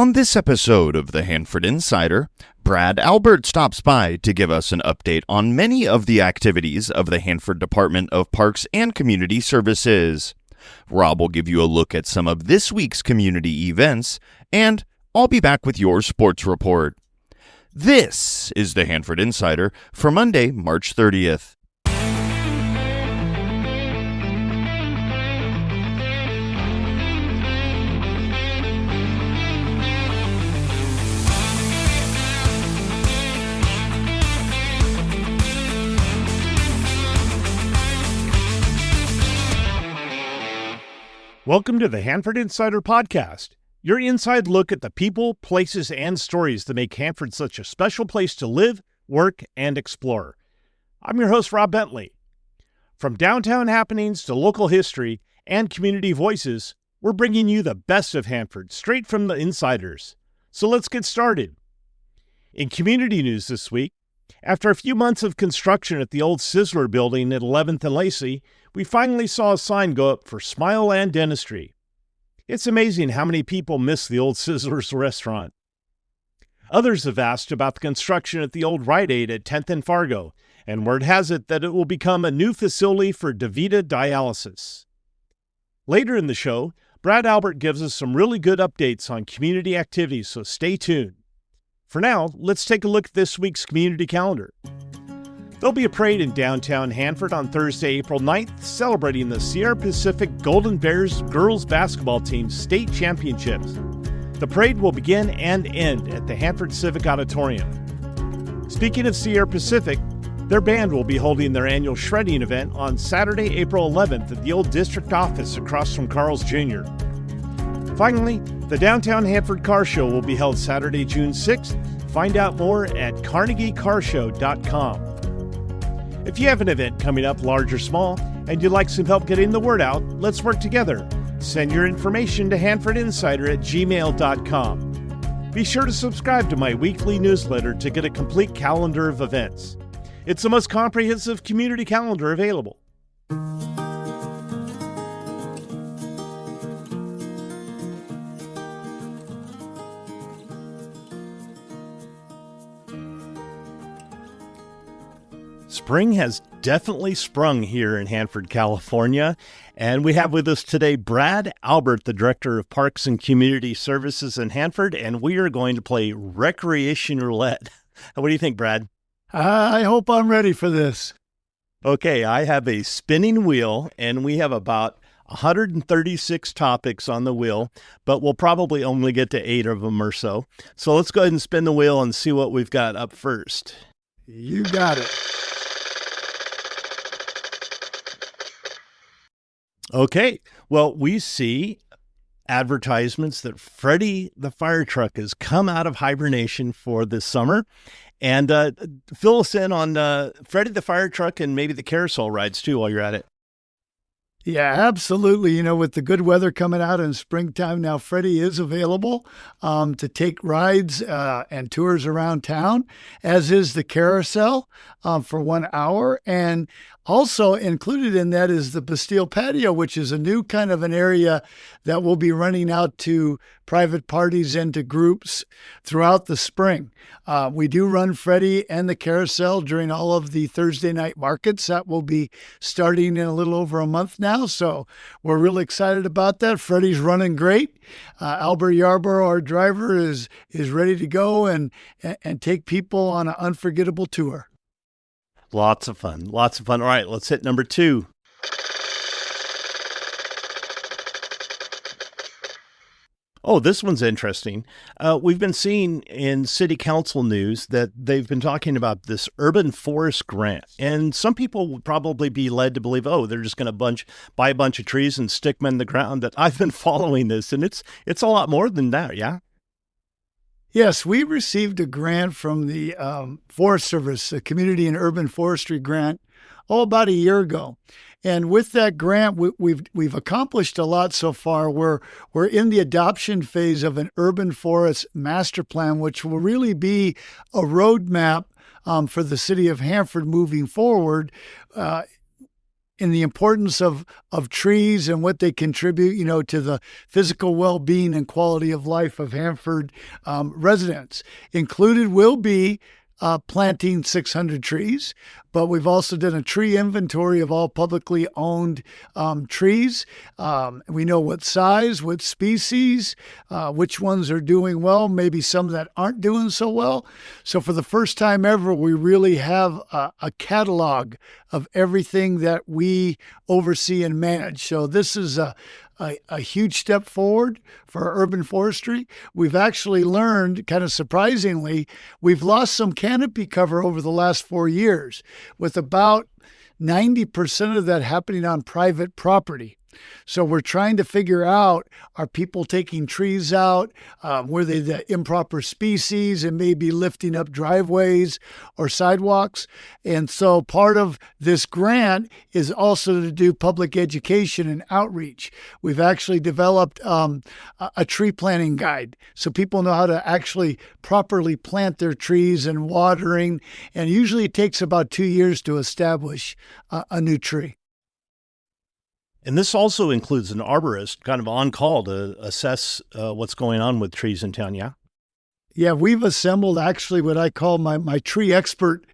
On this episode of the Hanford Insider, Brad Albert stops by to give us an update on many of the activities of the Hanford Department of Parks and Community Services. Rob will give you a look at some of this week's community events, and I'll be back with your sports report. This is the Hanford Insider for Monday, March 30th. Welcome to the Hanford Insider Podcast, your inside look at the people, places, and stories that make Hanford such a special place to live, work, and explore. I'm your host, Rob Bentley. From downtown happenings to local history and community voices, we're bringing you the best of Hanford straight from the insiders. So let's get started. In community news this week, after a few months of construction at the old Sizzler building at 11th and Lacey, we finally saw a sign go up for Smileland Dentistry. It's amazing how many people miss the old Sizzler's restaurant. Others have asked about the construction at the old Rite Aid at 10th and Fargo, and word has it that it will become a new facility for DaVita dialysis. Later in the show, Brad Albert gives us some really good updates on community activities, so stay tuned. For now, let's take a look at this week's community calendar. There'll be a parade in downtown Hanford on Thursday, April 9th, celebrating the Sierra Pacific Golden Bears girls basketball team's state championships. The parade will begin and end at the Hanford Civic Auditorium. Speaking of Sierra Pacific, their band will be holding their annual shredding event on Saturday, April 11th at the old district office across from Carl's Jr. Finally, the Downtown Hanford Car Show will be held Saturday, June 6th. Find out more at carnegiecarshow.com. If you have an event coming up, large or small, and you'd like some help getting the word out, let's work together. Send your information to hanfordinsider@gmail.com. Be sure to subscribe to my weekly newsletter to get a complete calendar of events. It's the most comprehensive community calendar available. Spring has definitely sprung here in Hanford, California, and we have with us today Brad Albert, the Director of Parks and Community Services in Hanford, and we are going to play Recreation Roulette. What do you think, Brad? I hope I'm ready for this. Okay, I have a spinning wheel, and we have about 136 topics on the wheel, but we'll probably only get to 8 of them or so. So let's go ahead and spin the wheel and see what we've got up first. You got it. Okay, well, we see advertisements that Freddie the Firetruck has come out of hibernation for this summer. And fill us in on Freddie the Firetruck and maybe the carousel rides too while you're at it. Yeah, absolutely. You know, with the good weather coming out in springtime now, Freddie is available to take rides and tours around town, as is the carousel for 1 hour. And also included in that is the Bastille Patio, which is a new kind of an area that will be running out to private parties and to groups throughout the spring. We do run Freddie and the carousel during all of the Thursday night markets. That will be starting in a little over a month now. So we're really excited about that. Freddie's running great. Albert Yarborough, our driver, is ready to go and take people on an unforgettable tour. Lots of fun. Lots of fun. All right, let's hit number 2. Oh, this one's interesting. We've been seeing in city council news that they've been talking about this urban forest grant. And some people would probably be led to believe, oh, they're just going to buy a bunch of trees and stick them in the ground. That I've been following this, and it's a lot more than that, yeah? Yes, we received a grant from the Forest Service, a community and urban forestry grant, about a year ago. And with that grant, we've accomplished a lot so far. We're in the adoption phase of an urban forest master plan, which will really be a roadmap for the city of Hanford moving forward. and the importance of trees and what they contribute, to the physical well-being and quality of life of Hanford residents. Included will be planting 600 trees, but we've also done a tree inventory of all publicly owned trees. We know what size, what species, which ones are doing well, maybe some that aren't doing so well. So for the first time ever, we really have a catalog of everything that we oversee and manage. So this is a huge step forward for urban forestry. We've actually learned, kind of surprisingly, we've lost some canopy cover over the last 4 years, with about 90% of that happening on private property. So we're trying to figure out, are people taking trees out? Were they the improper species and maybe lifting up driveways or sidewalks? And so part of this grant is also to do public education and outreach. We've actually developed a tree planting guide so people know how to actually properly plant their trees and watering. And usually it takes about 2 years to establish a new tree. And this also includes an arborist kind of on call to assess what's going on with trees in town, yeah? Yeah, we've assembled actually what I call my tree expert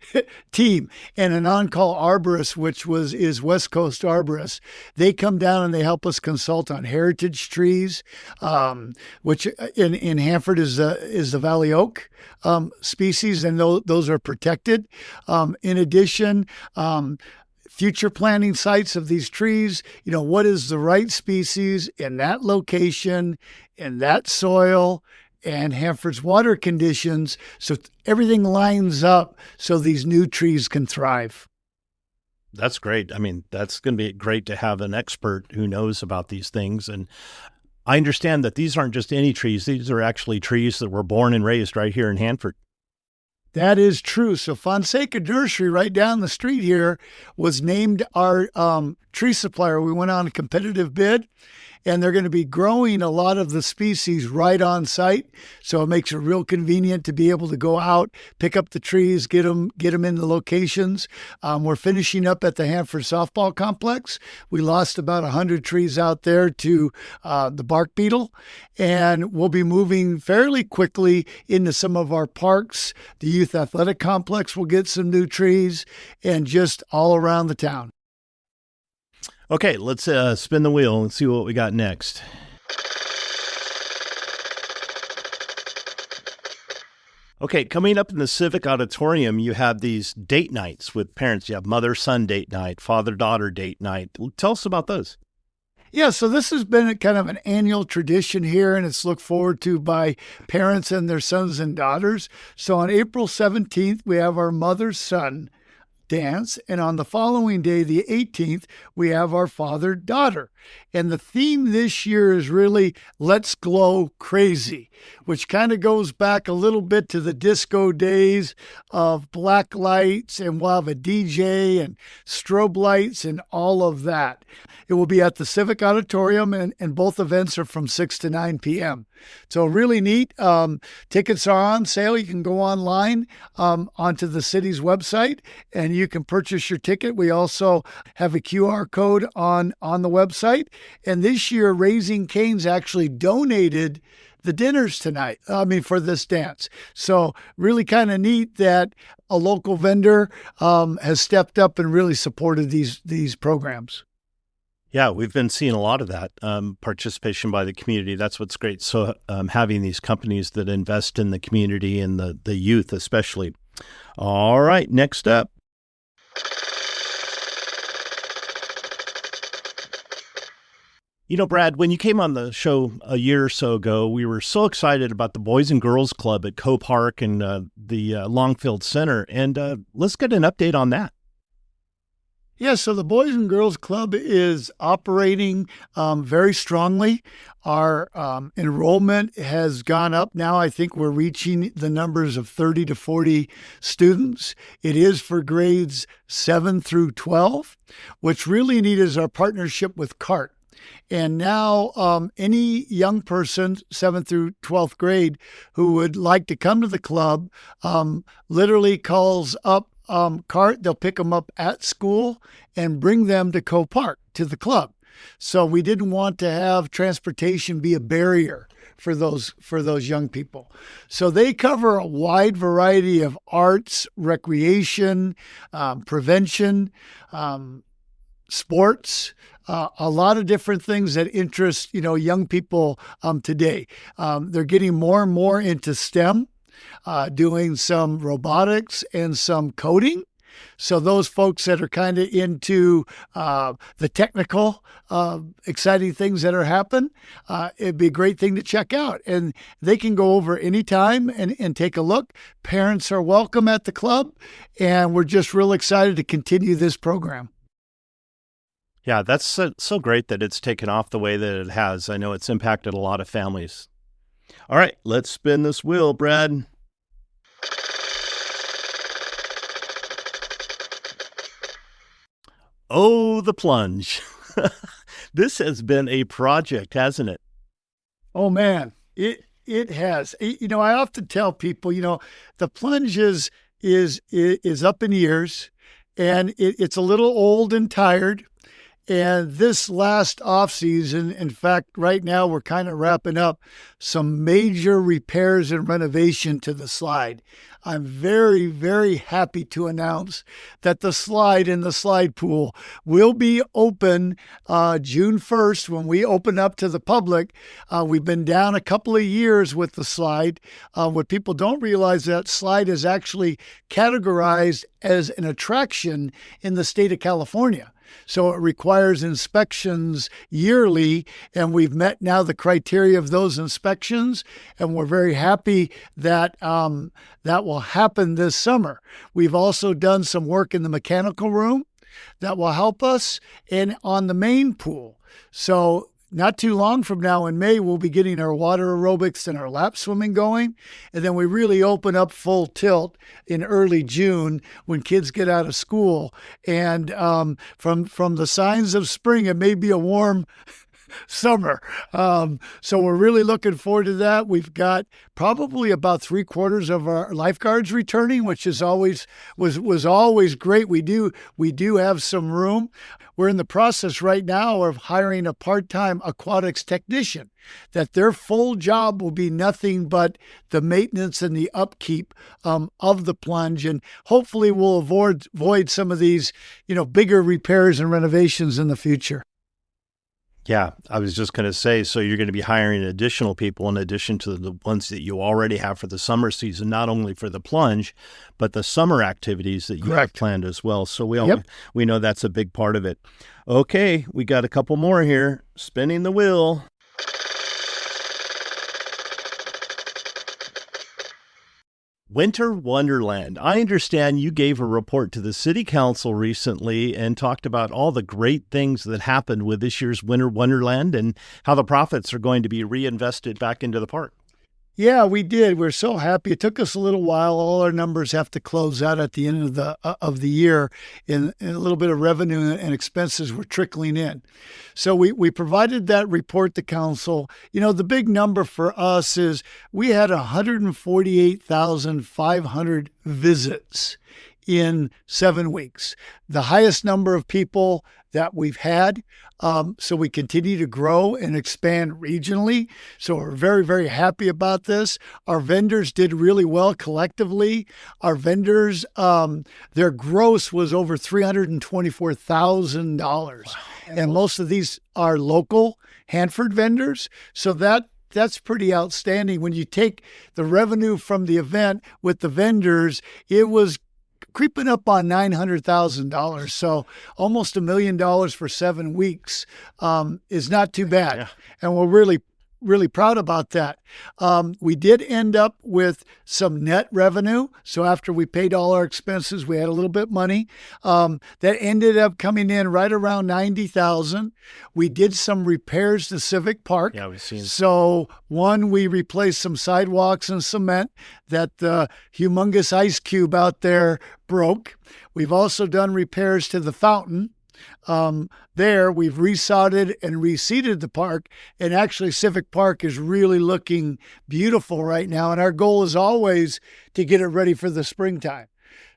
team, and an on-call arborist, which is West Coast Arborist. They come down and they help us consult on heritage trees, which in Hanford is the Valley Oak species, and those are protected. In addition, future planting sites of these trees, what is the right species in that location, in that soil, and Hanford's water conditions, so everything lines up so these new trees can thrive. That's great. I mean, that's going to be great to have an expert who knows about these things. And I understand that these aren't just any trees. These are actually trees that were born and raised right here in Hanford. That is true. So Fonseca Nursery right down the street here was named our tree supplier. We went on a competitive bid, and they're going to be growing a lot of the species right on site. So it makes it real convenient to be able to go out, pick up the trees, get them in the locations. We're finishing up at the Hanford Softball Complex. We lost about 100 trees out there to the bark beetle, and we'll be moving fairly quickly into some of our parks. The Youth Athletic Complex will get some new trees, and just all around the town. Okay, let's spin the wheel and see what we got next. Okay, coming up in the Civic Auditorium, you have these date nights with parents. You have mother-son date night, father-daughter date night. Tell us about those. Yeah, so this has been kind of an annual tradition here, and it's looked forward to by parents and their sons and daughters. So on April 17th, we have our mother-son dance, and on the following day, the 18th, we have our father-daughter. And the theme this year is really Let's Glow Crazy, which kind of goes back a little bit to the disco days of black lights, and we'll have a DJ and strobe lights and all of that. It will be at the Civic Auditorium, and both events are from 6 to 9 p.m. So really neat. Tickets are on sale. You can go online onto the city's website, and you can purchase your ticket. We also have a QR code on the website. And this year, Raising Cane's actually donated the dinners tonight, for this dance. So really kind of neat that a local vendor has stepped up and really supported these programs. Yeah, we've been seeing a lot of that participation by the community. That's what's great. So having these companies that invest in the community and the youth especially. All right, next up. Brad, when you came on the show a year or so ago, we were so excited about the Boys and Girls Club at Co Park and the Longfield Center. And let's get an update on that. Yeah, so the Boys and Girls Club is operating very strongly. Our enrollment has gone up. Now I think we're reaching the numbers of 30 to 40 students. It is for grades 7 through 12. What's really neat is our partnership with CART. And now any young person, 7th through 12th grade, who would like to come to the club, literally calls up cart. They'll pick them up at school and bring them to Co-Park, to the club. So we didn't want to have transportation be a barrier for those young people. So they cover a wide variety of arts, recreation, prevention, sports, a lot of different things that interest, young people today. They're getting more and more into STEM, doing some robotics and some coding. So those folks that are kind of into the technical, exciting things that are happening, it'd be a great thing to check out. And they can go over anytime and take a look. Parents are welcome at the club, and we're just real excited to continue this program. Yeah, that's so great that it's taken off the way that it has. I know it's impacted a lot of families. All right, let's spin this wheel, Brad. Oh, the plunge. This has been a project, hasn't it? Oh, man, it has. I often tell people, the plunge is up in years, and it's a little old and tired. And this last off season, in fact, right now we're kind of wrapping up some major repairs and renovation to the slide. I'm very, very happy to announce that the slide in the slide pool will be open June 1st when we open up to the public. We've been down a couple of years with the slide. What people don't realize, that slide is actually categorized as an attraction in the state of California. So it requires inspections yearly, and we've met now the criteria of those inspections, and we're very happy that that will happen this summer. We've also done some work in the mechanical room that will help us, and on the main pool. So not too long from now in May, we'll be getting our water aerobics and our lap swimming going. And then we really open up full tilt in early June when kids get out of school. And from the signs of spring, it may be a warm summer. So we're really looking forward to that. We've got probably about 3/4 of our lifeguards returning, which is always was always great. We do have some room. We're in the process right now of hiring a part-time aquatics technician, that their full job will be nothing but the maintenance and the upkeep of the plunge, and hopefully we'll avoid some of these, bigger repairs and renovations in the future. Yeah, I was just going to say, so you're going to be hiring additional people in addition to the ones that you already have for the summer season, not only for the plunge, but the summer activities that you have planned as well. So we know that's a big part of it. Okay, we got a couple more here. Spinning the wheel. Winter Wonderland. I understand you gave a report to the City Council recently and talked about all the great things that happened with this year's Winter Wonderland and how the profits are going to be reinvested back into the park. Yeah, we did. We're so happy. It took us a little while. All our numbers have to close out at the end of the year, and a little bit of revenue and expenses were trickling in. So we provided that report to council. The big number for us is we had 148,500 visits in 7 weeks, the highest number of people that we've had. So we continue to grow and expand regionally. So we're very, very happy about this. Our vendors did really well collectively. Our vendors, their gross was over $324,000. Wow. And most of these are local Hanford vendors. So that's pretty outstanding. When you take the revenue from the event with the vendors, it was creeping up on $900,000. So almost $1 million for 7 weeks is not too bad. Yeah. And we're really, really proud about that. We did end up with some net revenue. So after we paid all our expenses, we had a little bit of money. That ended up coming in right around $90,000. We did some repairs to Civic Park. Yeah, we've seen. So one, we replaced some sidewalks and cement that the humongous ice cube out there broke. We've also done repairs to the fountain. There, we've resodded and reseeded the park, and actually Civic Park is really looking beautiful right now, and our goal is always to get it ready for the springtime.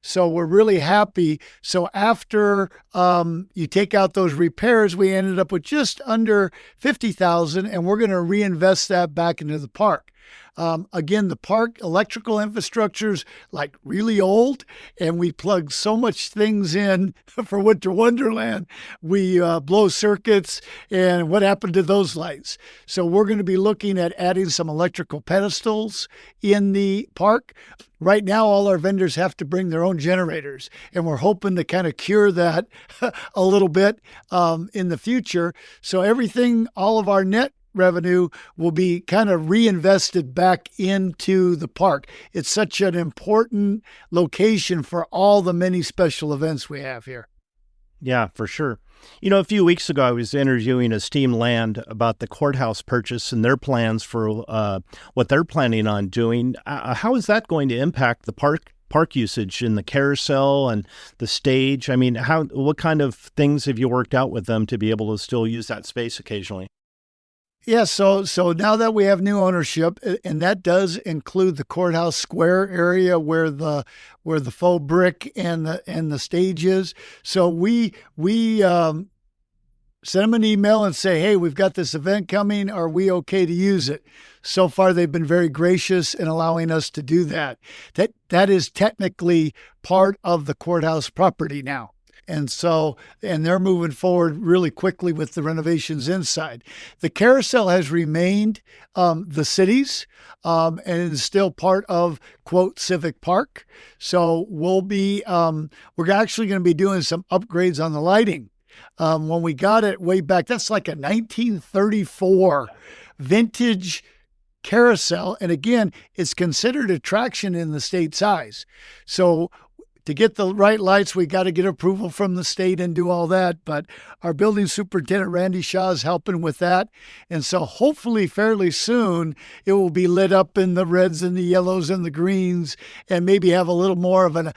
So we're really happy. So after you take out those repairs, we ended up with just under $50,000, and we're going to reinvest that back into the park. Again, the park electrical infrastructure's like really old, and we plug so much things in for Winter Wonderland. We blow circuits, and what happened to those lights? So we're going to be looking at adding some electrical pedestals in the park. Right now, all our vendors have to bring their own generators, and we're hoping to kind of cure that a little bit in the future. So everything, all of our net revenue will be kind of reinvested back into the park. It's such an important location for all the many special events we have here. Yeah, for sure. You know, a few weeks ago, I was interviewing Esteem Land about the courthouse purchase and their plans for what they're planning on doing. How is that going to impact the park usage in the carousel and the stage? I mean, what kind of things have you worked out with them to be able to still use that space occasionally? Yeah, so now that we have new ownership, and that does include the courthouse square area where the faux brick and the stage is. So we send them an email and say, hey, we've got this event coming. Are we okay to use it? So far, they've been very gracious in allowing us to do that. That is technically part of the courthouse property now. And they're moving forward really quickly with the renovations inside. The carousel has remained the city's, and is still part of, quote, Civic Park. So we're actually going to be doing some upgrades on the lighting. When we got it way back, that's like a 1934 vintage carousel. And again, it's considered attraction in the state size. So to get the right lights, we got to get approval from the state and do all that. But our building superintendent, Randy Shaw, is helping with that. And so hopefully fairly soon, it will be lit up in the reds and the yellows and the greens, and maybe have a little more of an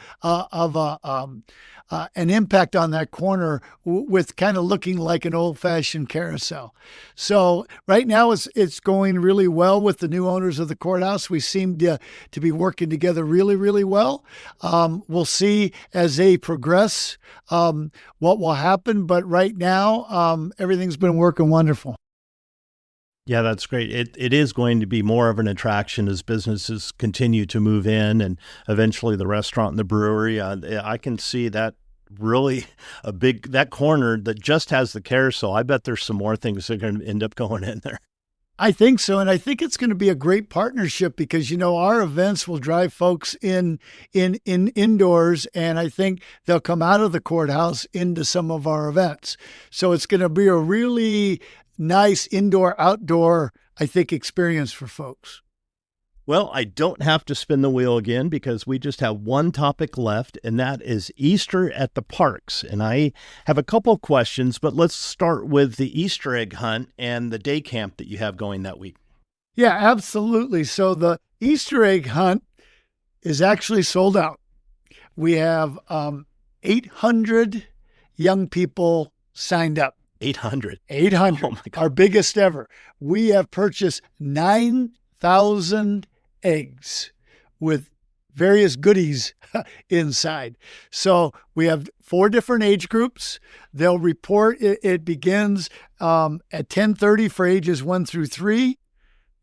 impact on that corner with kind of looking like an old-fashioned carousel. So right now it's going really well with the new owners of the courthouse. We seem to be working together really, really well. We'll see as they progress what will happen, but right now everything's been working wonderful. Yeah, that's great. It is going to be more of an attraction as businesses continue to move in, and eventually the restaurant and the brewery. I can see that really that corner that just has the carousel. I bet there's some more things that are going to end up going in there. I think so. And I think it's going to be a great partnership because, our events will drive folks in indoors. And I think they'll come out of the courthouse into some of our events. So it's going to be a really nice indoor-outdoor, I think, experience for folks. Well, I don't have to spin the wheel again because we just have one topic left, and that is Easter at the parks. And I have a couple of questions, but let's start with the Easter egg hunt and the day camp that you have going that week. Yeah, absolutely. So the Easter egg hunt is actually sold out. We have 800 young people signed up. 800. 800. Oh my God. Our biggest ever. We have purchased 9,000 eggs with various goodies inside. So we have 4 different age groups. They'll report. It begins at 10:30 for ages 1 through 3,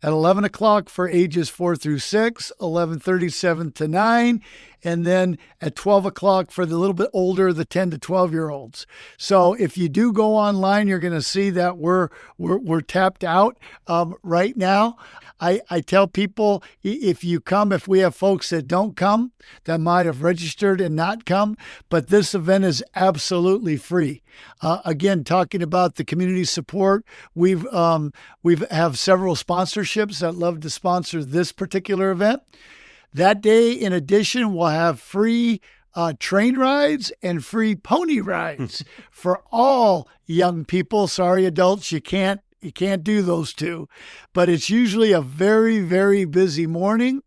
at 11 o'clock for ages 4 through 6, 11:37 to 9, and then at 12 o'clock for the little bit older, the 10 to 12-year-olds. So if you do go online, you're going to see that we're tapped out right now. I tell people if we have folks that don't come, that might have registered and not come, but this event is absolutely free. Again, talking about the community support, we've have several sponsorships that love to sponsor this particular event. That day, in addition, we'll have free train rides and free pony rides for all young people. Sorry, adults, you can't do those two, but it's usually a very, very busy morning.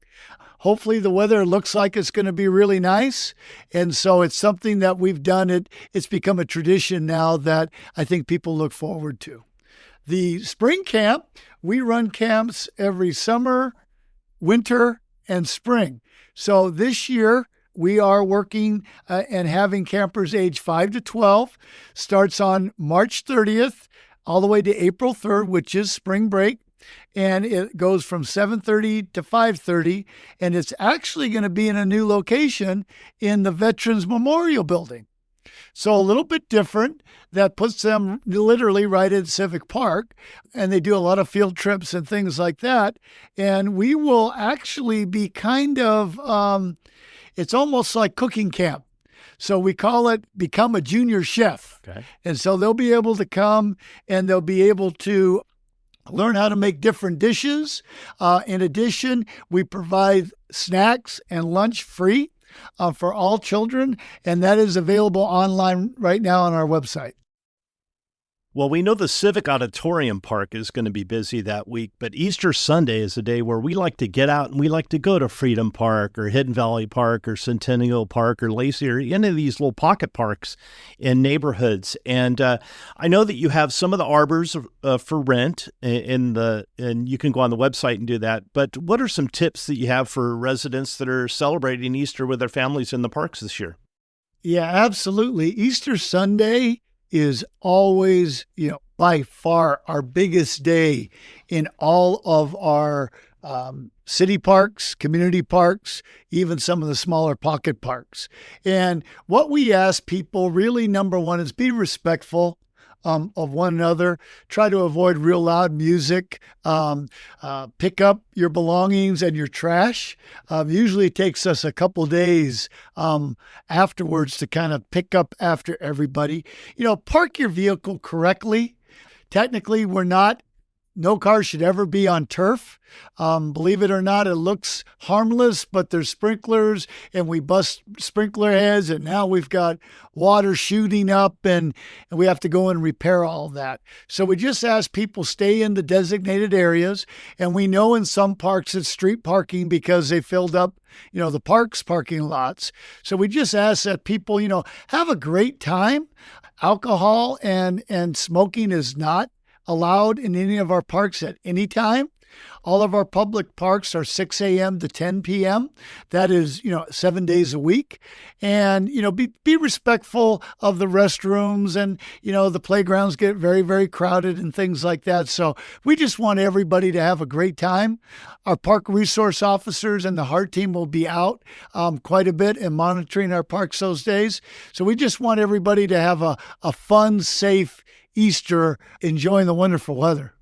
Hopefully the weather looks like it's going to be really nice. And so it's something that we've done. It's become a tradition now that I think people look forward to. The spring camp, we run camps every summer, winter, and spring. So this year, we are working and having campers age 5 to 12. Starts on March 30th all the way to April 3rd, which is spring break. And it goes from 7:30 to 5:30. And it's actually going to be in a new location in the Veterans Memorial Building. So a little bit different. That puts them literally right in Civic Park, and they do a lot of field trips and things like that. And we will actually be kind of, it's almost like cooking camp. So we call it Become a Junior Chef. Okay. And so they'll be able to come and they'll be able to learn how to make different dishes. In addition, we provide snacks and lunch free for all children, and that is available online right now on our website. Well, we know the Civic Auditorium Park is going to be busy that week, but Easter Sunday is a day where we like to get out and we like to go to Freedom Park or Hidden Valley Park or Centennial Park or Lacey or any of these little pocket parks in neighborhoods. And I know that you have some of the arbors for rent and you can go on the website and do that. But what are some tips that you have for residents that are celebrating Easter with their families in the parks this year? Yeah, absolutely. Easter Sunday is always, by far our biggest day in all of our city parks, community parks, even some of the smaller pocket parks. And what we ask people really, number one, is be respectful of one another. Try to avoid real loud music. Pick up your belongings and your trash. Usually it takes us a couple days afterwards to kind of pick up after everybody. Park your vehicle correctly. Technically, no car should ever be on turf. Believe it or not, it looks harmless, but there's sprinklers and we bust sprinkler heads and now we've got water shooting up and we have to go and repair all of that. So we just ask people stay in the designated areas. And we know in some parks it's street parking because they filled up, the parks parking lots. So we just ask that people, have a great time. Alcohol and smoking is not allowed in any of our parks at any time. All of our public parks are 6 a.m. to 10 p.m. That is, 7 days a week. And, be respectful of the restrooms and, the playgrounds get very, very crowded and things like that. So we just want everybody to have a great time. Our park resource officers and the HEART team will be out quite a bit and monitoring our parks those days. So we just want everybody to have a fun, safe Easter, enjoying the wonderful weather.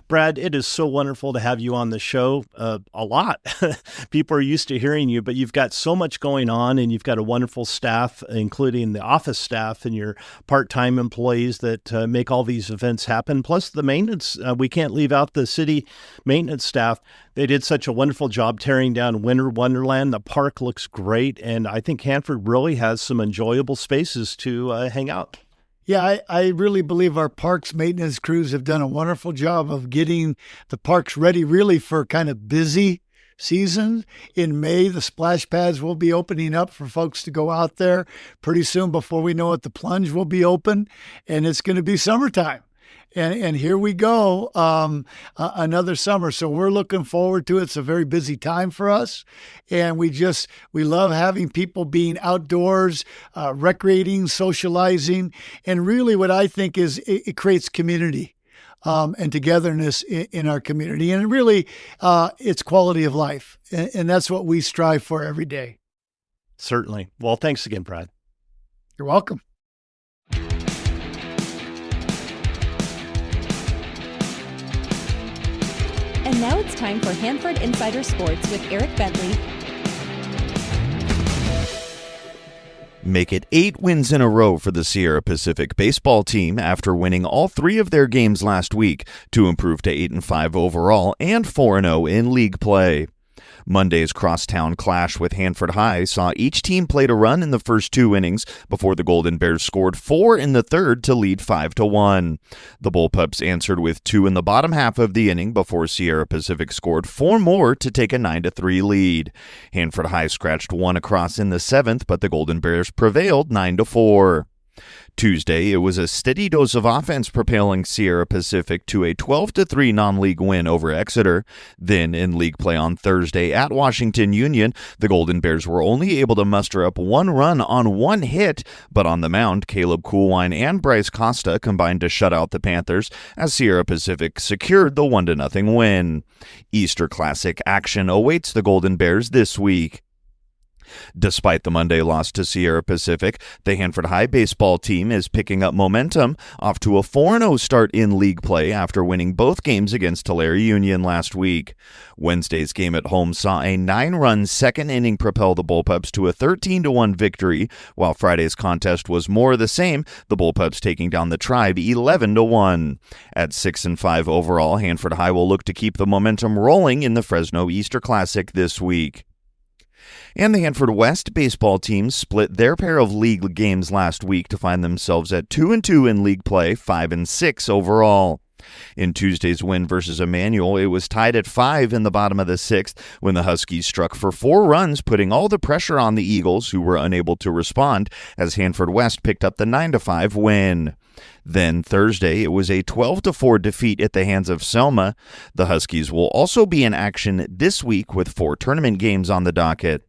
Brad, it is so wonderful to have you on the show. A lot. People are used to hearing you, but you've got so much going on and you've got a wonderful staff, including the office staff and your part-time employees that make all these events happen. Plus the maintenance, we can't leave out the city maintenance staff. They did such a wonderful job tearing down Winter Wonderland. The park looks great. And I think Hanford really has some enjoyable spaces to hang out. Yeah, I really believe our parks maintenance crews have done a wonderful job of getting the parks ready really for kind of busy season. In May, the splash pads will be opening up for folks to go out there. Pretty soon, before we know it, the plunge will be open and it's going to be summertime. And here we go, another summer. So we're looking forward to it. It's a very busy time for us. And we love having people being outdoors, recreating, socializing. And really what I think is it creates community and togetherness in our community. And really, it's quality of life. And that's what we strive for every day. Certainly. Well, thanks again, Brad. You're welcome. And now it's time for Hanford Insider Sports with Eric Bentley. Make it 8 wins in a row for the Sierra Pacific baseball team after winning all 3 of their games last week to improve to 8-5 overall and 4-0 in league play. Monday's crosstown clash with Hanford High saw each team play a run in the first 2 innings before the Golden Bears scored 4 in the third to lead 5-1. The Bullpups answered with 2 in the bottom half of the inning before Sierra Pacific scored 4 more to take a 9-3 lead. Hanford High scratched 1 across in the 7th, but the Golden Bears prevailed 9-4. Tuesday, it was a steady dose of offense propelling Sierra Pacific to a 12-3 non-league win over Exeter. Then, in league play on Thursday at Washington Union, the Golden Bears were only able to muster up one run on one hit, but on the mound, Caleb Coolwine and Bryce Costa combined to shut out the Panthers as Sierra Pacific secured the 1-0 win. Easter Classic action awaits the Golden Bears this week. Despite the Monday loss to Sierra Pacific, the Hanford High baseball team is picking up momentum, off to a 4-0 start in league play after winning both games against Tulare Union last week. Wednesday's game at home saw a 9-run second inning propel the Bullpups to a 13-1 victory, while Friday's contest was more of the same, the Bullpups taking down the Tribe 11-1. At 6-5 overall, Hanford High will look to keep the momentum rolling in the Fresno Easter Classic this week. And the Hanford West baseball teams split their pair of league games last week to find themselves at 2-2 in league play, 5-6 overall. In Tuesday's win versus Emmanuel, it was tied at 5 in the bottom of the 6th when the Huskies struck for 4 runs, putting all the pressure on the Eagles, who were unable to respond, as Hanford West picked up the 9-5 win. Then Thursday, it was a 12-4 defeat at the hands of Selma. The Huskies will also be in action this week with 4 tournament games on the docket.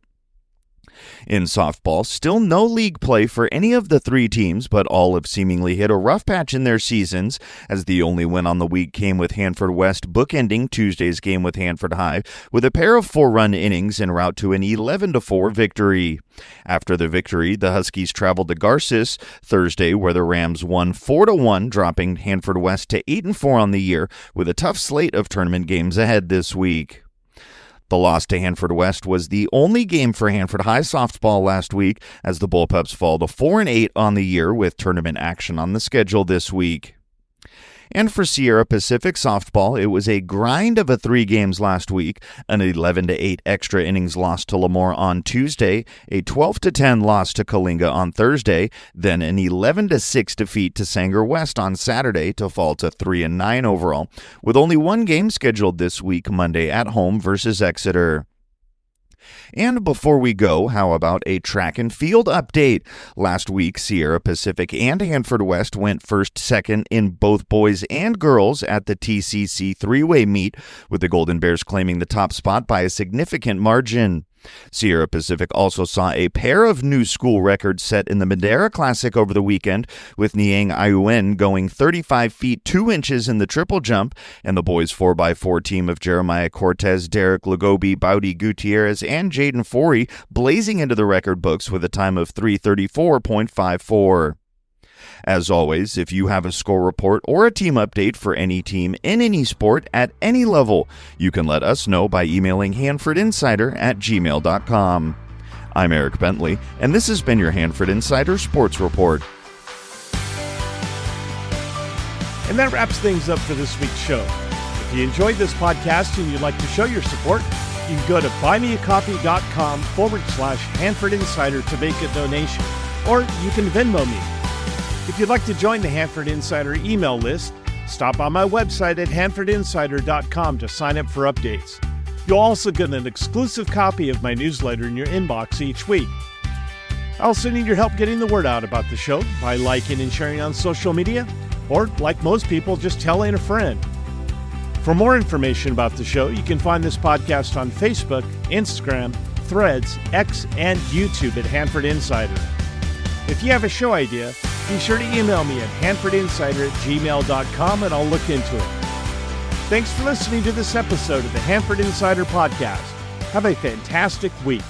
In softball, still no league play for any of the 3 teams, but all have seemingly hit a rough patch in their seasons, as the only win on the week came with Hanford West bookending Tuesday's game with Hanford High with a pair of 4-run innings en route to an 11-4 victory. After the victory, the Huskies traveled to Garces Thursday, where the Rams won 4-1, dropping Hanford West to 8-4 on the year, with a tough slate of tournament games ahead this week. The loss to Hanford West was the only game for Hanford High softball last week, as the Bullpups fall to 4-8 on the year with tournament action on the schedule this week. And for Sierra Pacific softball, it was a grind of 3 games last week, an 11-8 extra innings loss to Lemoore on Tuesday, a 12-10 loss to Kalinga on Thursday, then an 11-6 defeat to Sanger West on Saturday to fall to 3-9 overall, with only 1 game scheduled this week, Monday at home versus Exeter. And before we go, how about a track and field update? Last week, Sierra Pacific and Hanford West went first, second in both boys and girls at the TCC 3-way meet, with the Golden Bears claiming the top spot by a significant margin. Sierra Pacific also saw a pair of new school records set in the Madera Classic over the weekend, with Niang Ayuen going 35 feet 2 inches in the triple jump, and the boys 4x4 team of Jeremiah Cortez, Derek Lagobi, Bowdy Gutierrez, and Jaden Forey blazing into the record books with a time of 3:34.54. As always, if you have a score report or a team update for any team in any sport at any level, you can let us know by emailing hanfordinsider@gmail.com. I'm Eric Bentley, and this has been your Hanford Insider Sports Report. And that wraps things up for this week's show. If you enjoyed this podcast and you'd like to show your support, you can go to buymeacoffee.com/Hanford Insider to make a donation, or you can Venmo me. If you'd like to join the Hanford Insider email list, stop by my website at hanfordinsider.com to sign up for updates. You'll also get an exclusive copy of my newsletter in your inbox each week. I also need your help getting the word out about the show by liking and sharing on social media, or, like most people, just telling a friend. For more information about the show, you can find this podcast on Facebook, Instagram, Threads, X, and YouTube at Hanford Insider. If you have a show idea, be sure to email me at hanfordinsider@gmail.com and I'll look into it. Thanks for listening to this episode of the Hanford Insider Podcast. Have a fantastic week.